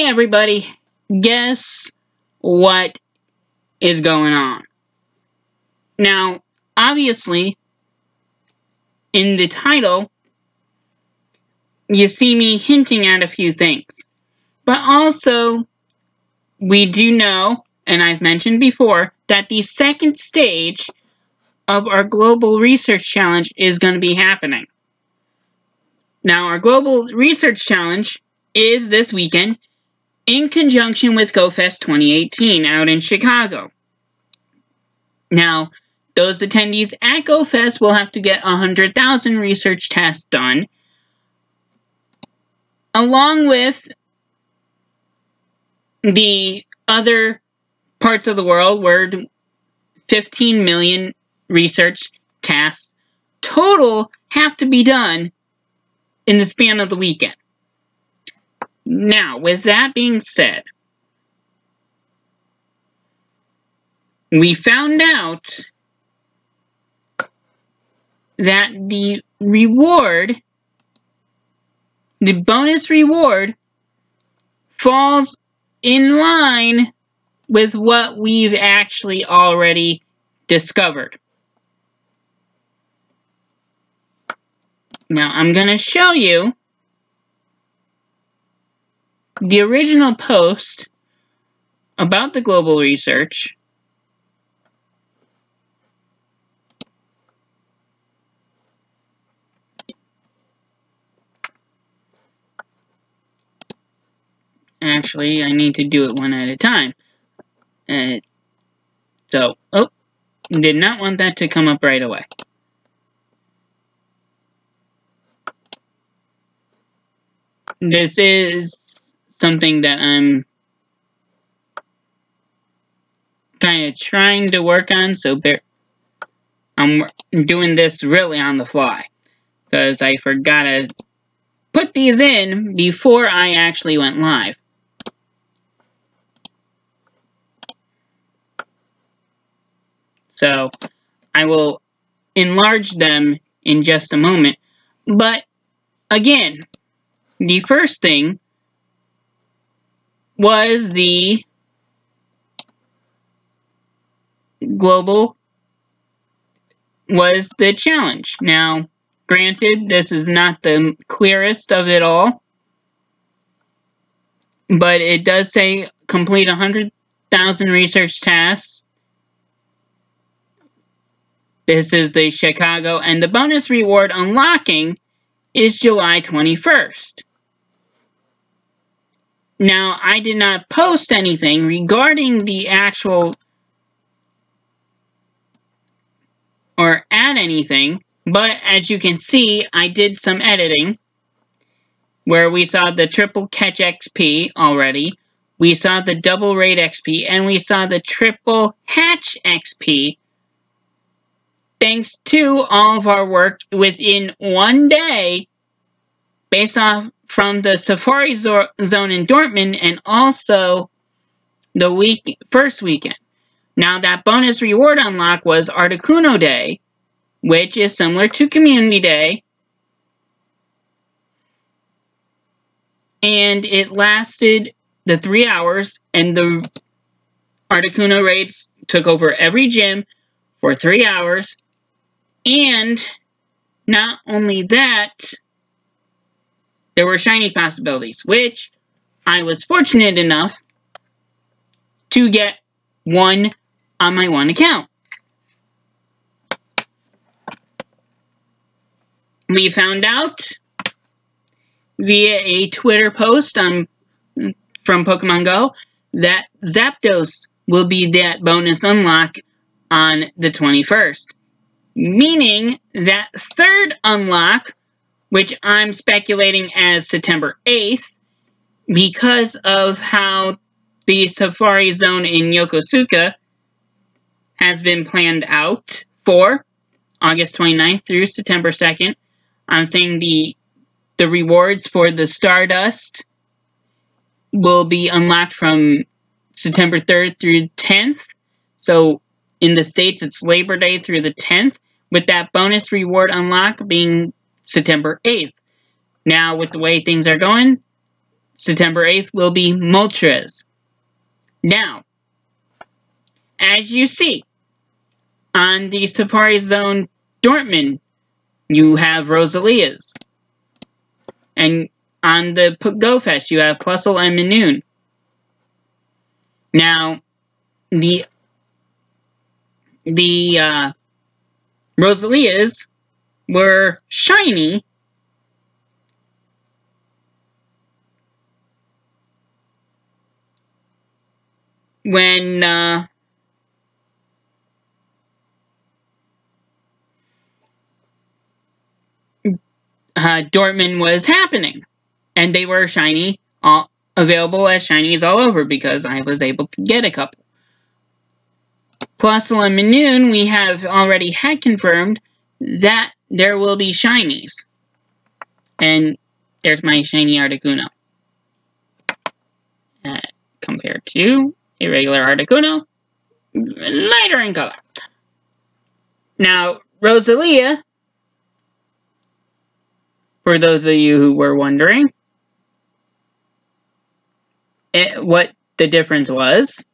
Hey everybody, guess what is going on? Now, obviously, in the title, you see me hinting at a few things. But also, we do know, and I've mentioned before, that the second stage of our Global Research Challenge is going to be happening. Now, our Global Research Challenge is this weekend, in conjunction with GoFest 2018 out in Chicago. Now, those attendees at GoFest will have to get 100,000 research tasks done, along with the other parts of the world where 15 million research tasks total have to be done in the span of the weekend. Now, with that being said, we found out that the reward, the bonus reward, falls in line with what we've actually already discovered. Now, I'm going to show you the original post about the global research. Actually, I need to do it one at a time. Did not want that to come up right away. This is something that I'm kind of trying to work on, so I'm doing this really on the fly, because I forgot to put these in before I actually went live. So I will enlarge them in just a moment. But again, the first thing was the challenge. Now, granted, this is not the clearest of it all, but it does say complete 100,000 research tasks. This is the Chicago, and the bonus reward unlocking is July 21st. Now, I did not post anything regarding the actual or add anything, but as you can see, I did some editing where we saw the triple catch XP already, we saw the double raid XP, and we saw the triple hatch XP. Thanks to all of our work within one day, based off from the Safari Zone in Dortmund and also the first weekend. Now, that bonus reward unlock was Articuno Day, which is similar to Community Day, and it lasted the 3 hours, and the Articuno raids took over every gym for 3 hours. And not only that, there were shiny possibilities, which I was fortunate enough to get one on my one account. We found out via a Twitter post from Pokemon Go that Zapdos will be that bonus unlock on the 21st. Meaning that third unlock, which I'm speculating as September 8th, because of how the Safari Zone in Yokosuka has been planned out for August 29th through September 2nd. I'm saying the rewards for the Stardust will be unlocked from September 3rd through 10th. So in the States, it's Labor Day through the 10th, with that bonus reward unlock being September 8th. Now, with the way things are going, September 8th will be Moltres. Now, as you see, on the Safari Zone Dortmund, you have Rosalia's. And on the PoGo Fest, you have Plusle and Minoon. Now, the Rosalia's were shiny, when Dortmund was happening, and they were shiny, available as shinies all over because I was able to get a couple. Plusle and Minoon, we have already had confirmed that there will be shinies. And there's my shiny Articuno. Compared to a regular Articuno, lighter in color. Now, Rosalia, for those of you who were wondering what the difference was,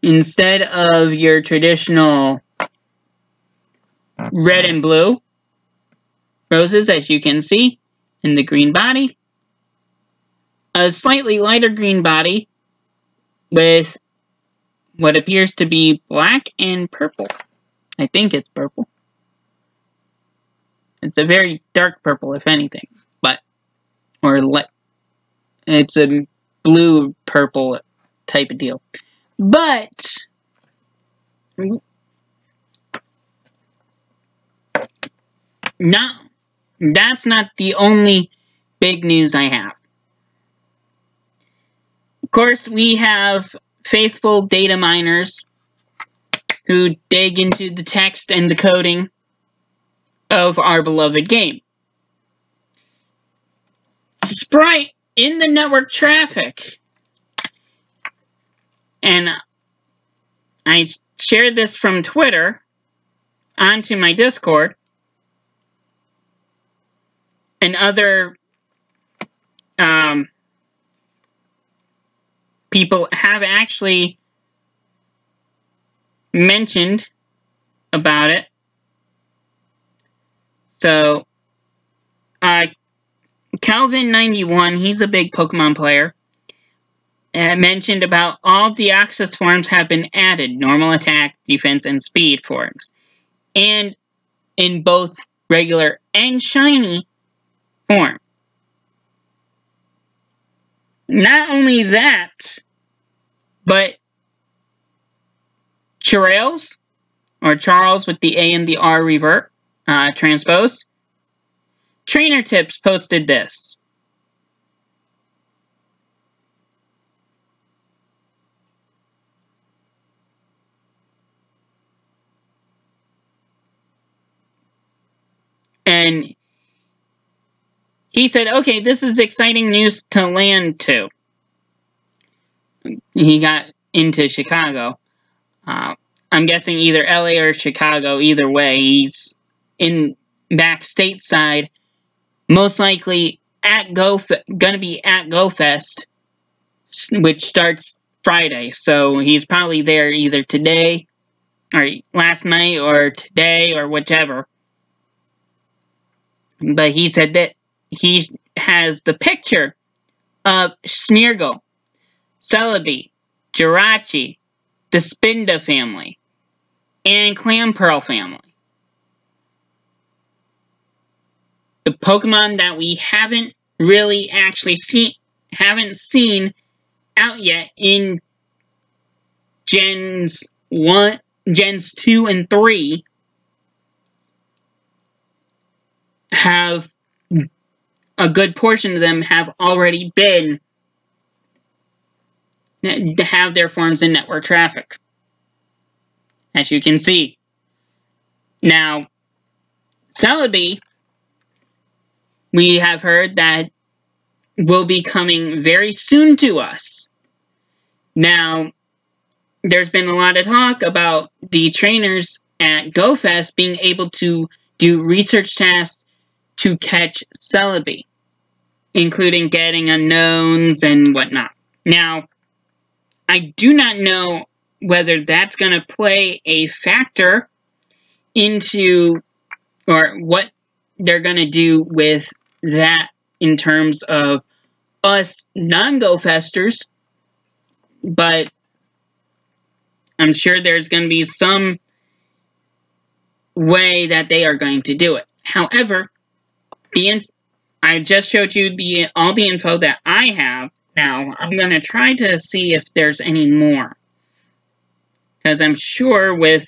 instead of your traditional red and blue roses, as you can see, in the green body, a slightly lighter green body with what appears to be black and purple. I think it's purple. It's a very dark purple, if anything, it's a blue purple type of deal. But that's not the only big news I have. Of course, we have faithful data miners who dig into the text and the coding of our beloved game. Sprite in the network traffic, and I shared this from Twitter onto my Discord, and other people have actually mentioned about it. So, Calvin91, he's a big Pokemon player, mentioned about all Deoxys forms have been added, normal attack, defense, and speed forms, and in both regular and shiny form. Not only that, but Charles, or Charles with the A and the R revert, transposed, Trainer Tips posted this. And he said, okay, this is exciting news to land to. He got into Chicago. I'm guessing either LA or Chicago. Either way, he's back stateside. Most likely gonna be at GoFest, which starts Friday. So he's probably there either today, or last night, or today, or whichever. But he said that he has the picture of Smeargle, Celebi, Jirachi, the Spinda family, and Clamperl family. The Pokemon that we haven't really actually seen out yet in Gens 2 and 3 have a good portion of them have already been to have their forms in network traffic, as you can see. Now, Celebi, we have heard that will be coming very soon to us. Now, there's been a lot of talk about the trainers at GoFest being able to do research tasks to catch Celebi. including getting unknowns and whatnot. Now, I do not know whether that's going to play a factor into, or what they're going to do with that in terms of us non-go-festers, but I'm sure there's going to be some way that they are going to do it. However, I just showed you all the info that I have. Now, I'm going to try to see if there's any more. Because I'm sure with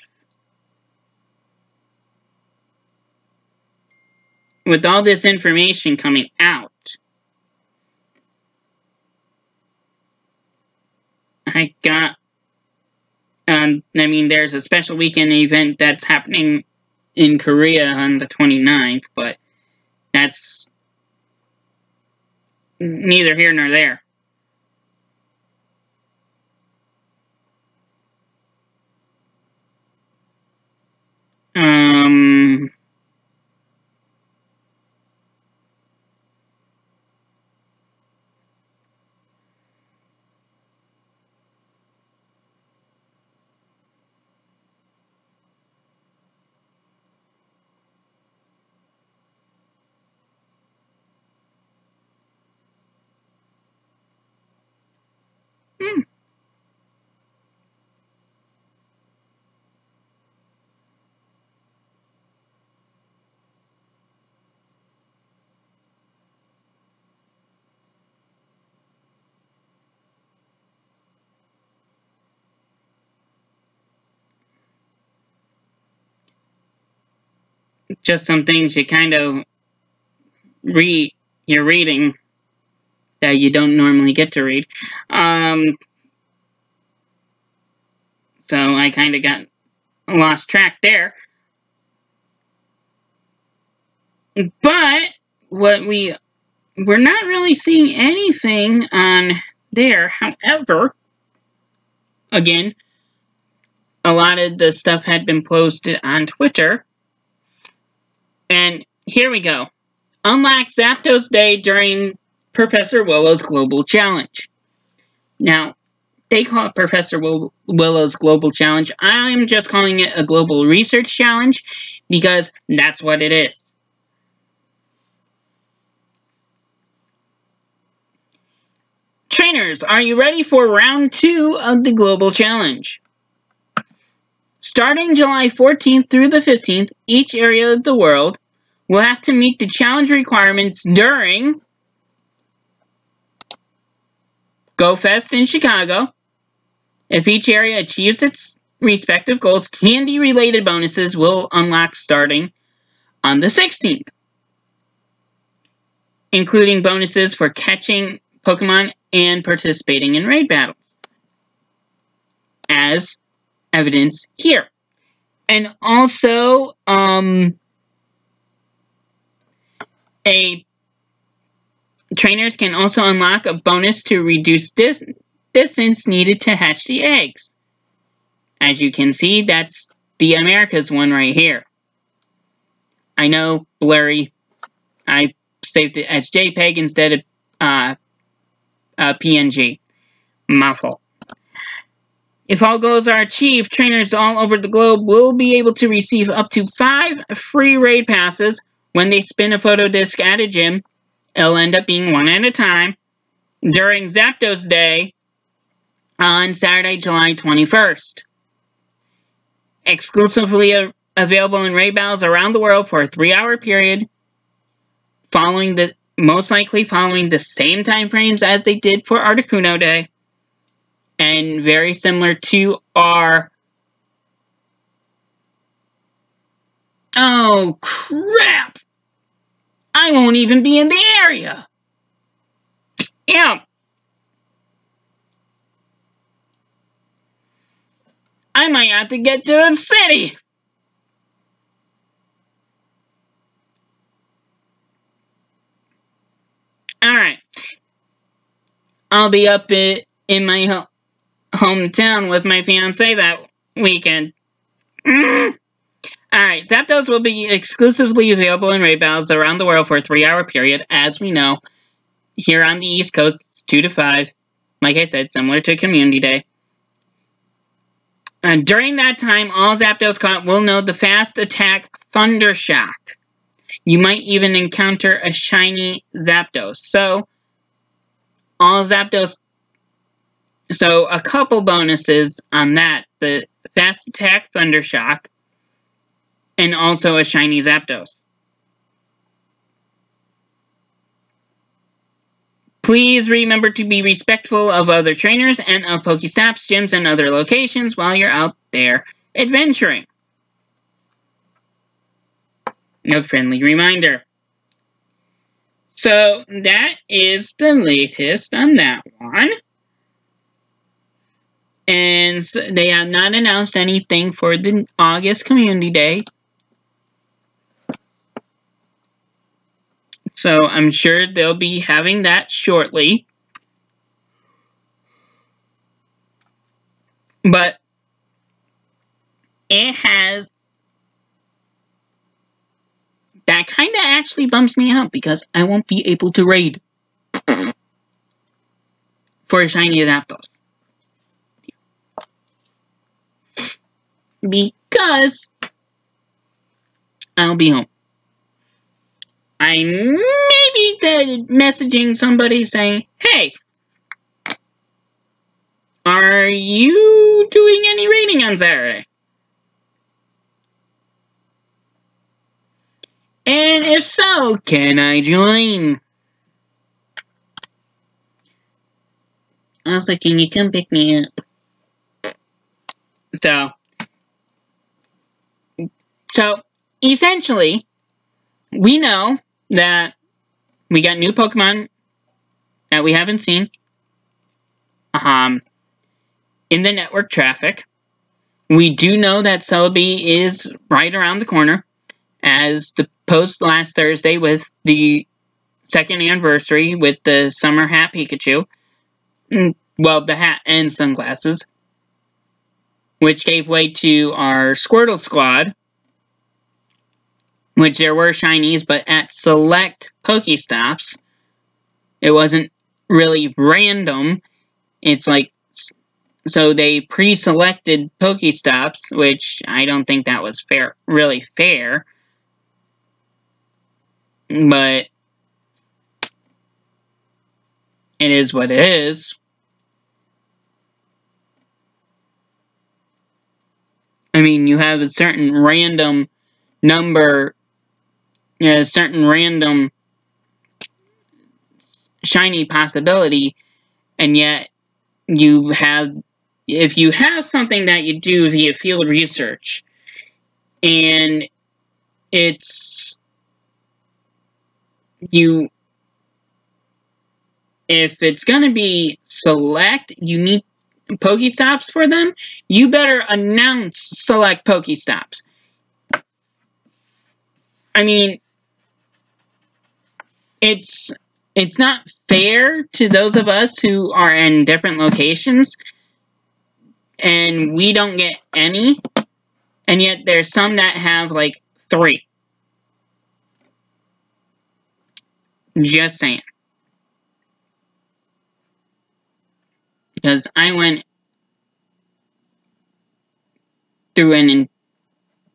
all this information coming out, there's a special weekend event that's happening in Korea on the 29th, but that's neither here nor there. Just some things you kind of you're reading that you don't normally get to read. So I kind of got lost track there. But we're not really seeing anything on there. However, again, a lot of the stuff had been posted on Twitter. And here we go. Unlock Zapdos Day during Professor Willow's Global Challenge. Now, they call it Professor Willow's Global Challenge. I'm just calling it a Global Research Challenge because that's what it is. Trainers, are you ready for round 2 of the Global Challenge? Starting July 14th through the 15th, each area of the world will have to meet the challenge requirements during GoFest in Chicago. If each area achieves its respective goals, candy-related bonuses will unlock starting on the 16th, including bonuses for catching Pokemon and participating in raid battles, as evidence here. And also, trainers can also unlock a bonus to reduce distance needed to hatch the eggs. As you can see, that's the Americas one right here. I know, blurry. I saved it as JPEG instead of PNG. My fault. If all goals are achieved, trainers all over the globe will be able to receive up to 5 free raid passes when they spin a photo disc at a gym. It'll end up being 1 at a time during Zapdos Day on Saturday, July 21st. Exclusively available in raid battles around the world for a 3-hour period, most likely following the same time frames as they did for Articuno Day, and very similar to our... Oh, crap! I won't even be in the area! Yeah. I might have to get to the city! Alright. I'll be up in my hometown with my fiancé that weekend. Alright, Zapdos will be exclusively available in raid battles around the world for a 3-hour period, as we know. here on the East Coast, it's 2 to 5. Like I said, similar to Community Day. During that time, all Zapdos caught will know the fast attack Thundershock. You might even encounter a shiny Zapdos. So, all Zapdos. So, a couple bonuses on that. The fast attack Thundershock. And also a shiny Zapdos. Please remember to be respectful of other trainers and of Pokestops, gyms, and other locations while you're out there adventuring. A friendly reminder. So, that is the latest on that one. And they have not announced anything for the August Community Day. So, I'm sure they'll be having that shortly. But it has... That kind of actually bums me out because I won't be able to raid for shiny Zapdos. Because I'll be home. I may be messaging somebody saying, hey, are you doing any raiding on Saturday? And if so, can I join? Also, can you come pick me up? So essentially, we know that we got new Pokemon that we haven't seen in the network traffic. We do know that Celebi is right around the corner, as the post last Thursday with the 2nd anniversary with the Summer Hat Pikachu. Well, the hat and sunglasses. Which gave way to our Squirtle Squad. Which there were shinies, but at select Pokestops. It wasn't really random. It's like... So they pre-selected Pokestops, which I don't think that was fair, really fair. But it is what it is. I mean, you have a certain random number, a certain random shiny possibility, and yet you have, if you have something that you do via field research, and it's, if it's going to be select, you need Pokestops for them, you better announce select Pokestops. I mean, it's not fair to those of us who are in different locations, and we don't get any, and yet there's some that have, like, 3. Just saying. Because I went through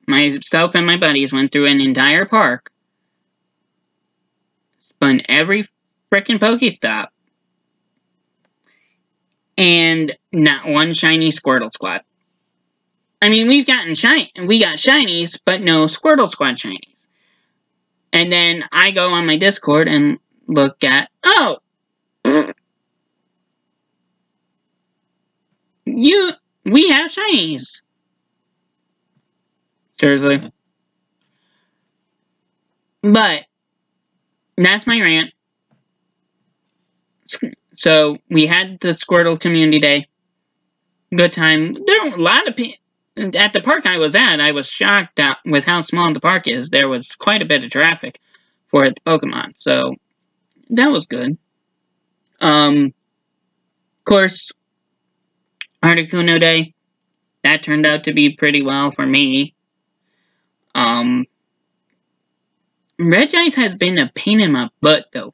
myself and my buddies went through an entire park, spun every frickin' Pokestop, and not one shiny Squirtle Squad. I mean, we got shinies, but no Squirtle Squad shinies. And then I go on my Discord and look at, oh, we have shinies. Seriously. But that's my rant. So we had the Squirtle Community Day. Good time. There were a lot of people at the park I was at. I was shocked with how small the park is. There was quite a bit of traffic for the Pokemon, so that was good. Of course, Articuno Day, that turned out to be pretty well for me. Regice has been a pain in my butt, though.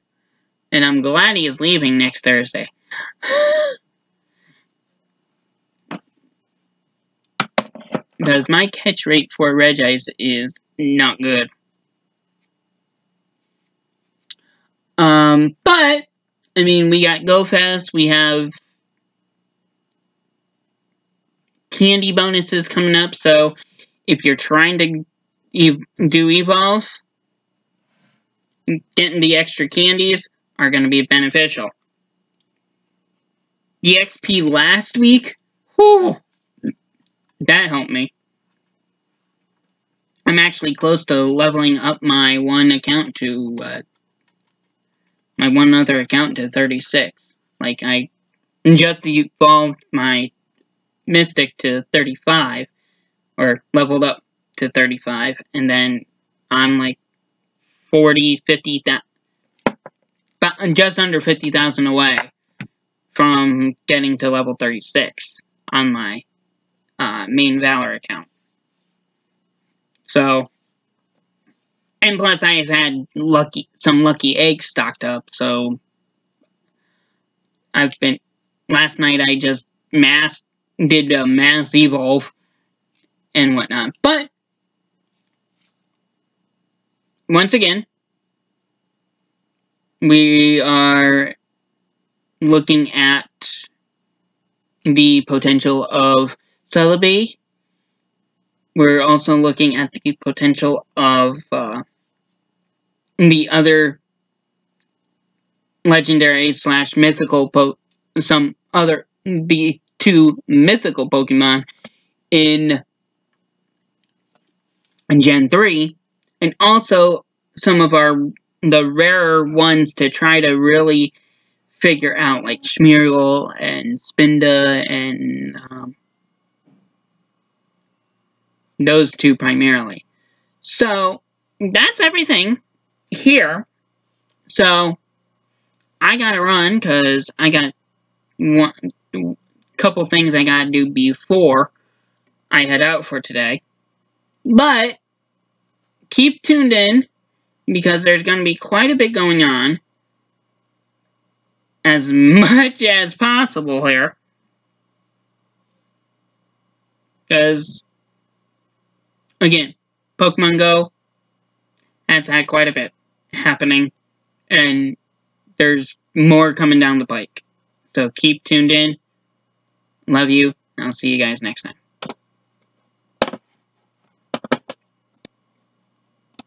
And I'm glad he is leaving next Thursday. Because my catch rate for Regice is not good. But, I mean, we got GoFest, we have candy bonuses coming up, so if you're trying to do evolves, getting the extra candies are going to be beneficial. The XP last week, whew, that helped me. I'm actually close to leveling up my one account to, my one other account to 36. Like, I just evolved my Mystic to 35, or leveled up to 35, and then I'm like 50,000, just under 50,000 away from getting to level 36 on my main Valor account. So, and plus I've had some lucky eggs stocked up, so last night I just did a mass evolve and whatnot. But, once again, we are looking at the potential of Celebi. We're also looking at the potential of the other legendary / mythical the two mythical Pokemon in Gen 3, and also some of the rarer ones to try to really figure out, like Schmeargle and Spinda and those two primarily. So, that's everything here. So, I gotta run, because I got a couple things I gotta do before I head out for today. But, keep tuned in, because there's gonna be quite a bit going on, as much as possible here. Because, again, Pokemon Go has had quite a bit happening, and there's more coming down the pike. So keep tuned in. Love you. I'll see you guys next time.